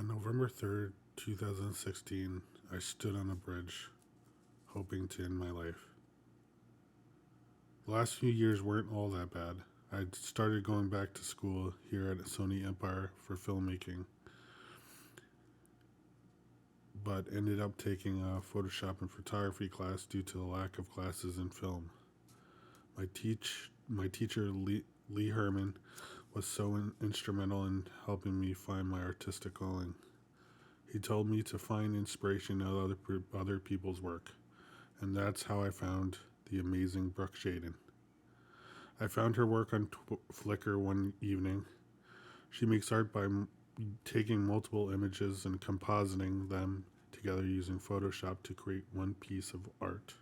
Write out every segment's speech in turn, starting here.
On November 3rd, 2016, I stood on a bridge, hoping to end my life. The last few years weren't all that bad. I'd started going back to school here at Sony Empire for filmmaking, but ended up taking a Photoshop and photography class due to the lack of classes in film. My teacher Lee Herman was so instrumental in helping me find my artistic calling. He told me to find inspiration in other people's work, and that's how I found the amazing Brooke Shaden. I found her work on Flickr one evening. She makes art by taking multiple images and compositing them together using Photoshop to create one piece of art.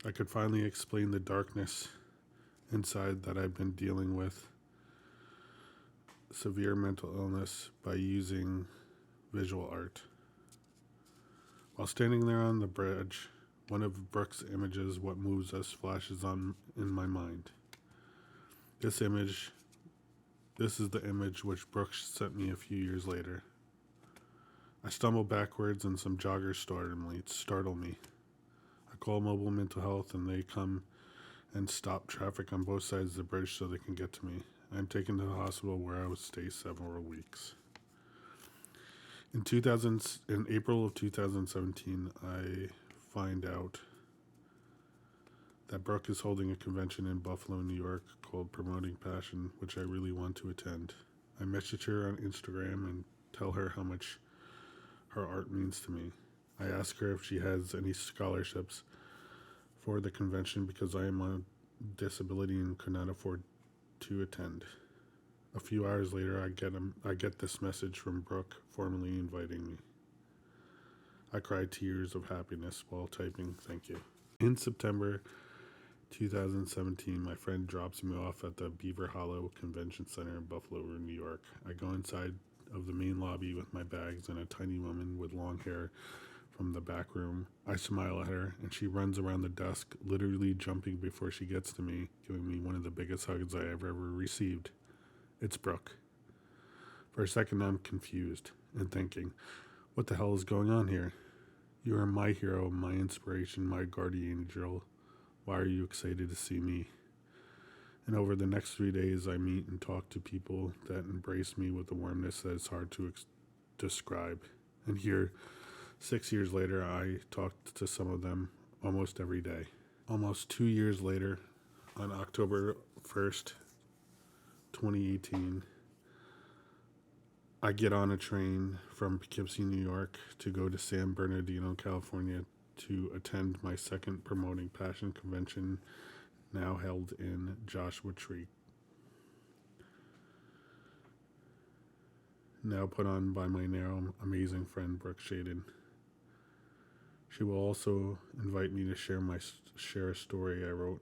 I could finally explain the darkness inside that I've been dealing with severe mental illness by using visual art. While standing there on the bridge, one of Brooke's images, What Moves Us, flashes on in my mind. This is the image which Brooke sent me a few years later. I stumble backwards and some joggers startle me. I call mobile mental health and they come and stop traffic on both sides of the bridge so they can get to me. I'm taken to the hospital where I would stay several weeks. In April of 2017, I find out that Brooke is holding a convention in Buffalo, New York called Promoting Passion, which I really want to attend. I message her on Instagram and tell her how much her art means to me. I ask her if she has any scholarships for the convention because I am on disability and could not afford to attend. A few hours later, I get this message from Brooke formally inviting me. I cried tears of happiness while typing thank you. In September 2017, my friend drops me off at the Beaver Hollow Convention Center in Buffalo, New York. I go inside of the main lobby with my bags and a tiny woman with long hair from the back room. I smile at her, and she runs around the desk, literally jumping before she gets to me, giving me one of the biggest hugs I have ever received. It's Brooke. For a second, I'm confused and thinking, what the hell is going on here? You are my hero, my inspiration, my guardian angel. Why are you excited to see me? And over the next 3 days, I meet and talk to people that embrace me with a warmness that is hard to describe. And here, 6 years later, I talk to some of them almost every day. Almost 2 years later, on October 1st, 2018, I get on a train from Poughkeepsie, New York to go to San Bernardino, California to attend my second Promoting Passion convention, now held in Joshua Tree. Now put on by my now amazing friend Brooke Shaden. She will also invite me to share a story I wrote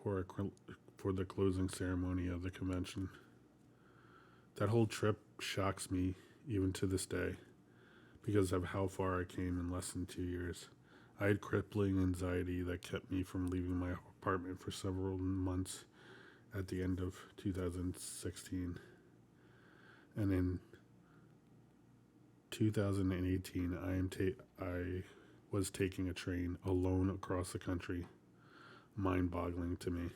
for the closing ceremony of the convention. That whole trip shocks me even to this day because of how far I came in less than 2 years. I had crippling anxiety that kept me from leaving my apartment for several months at the end of 2016. And in 2018, I was taking a train alone across the country. Mind-boggling to me.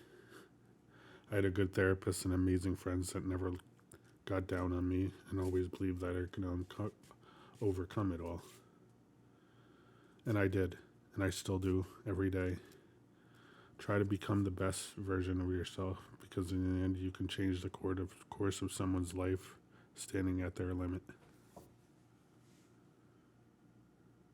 I had a good therapist and amazing friends that never got down on me and always believed that I could overcome it all. And I did, and I still do every day. Try to become the best version of yourself because in the end you can change the course of someone's life standing at their limit.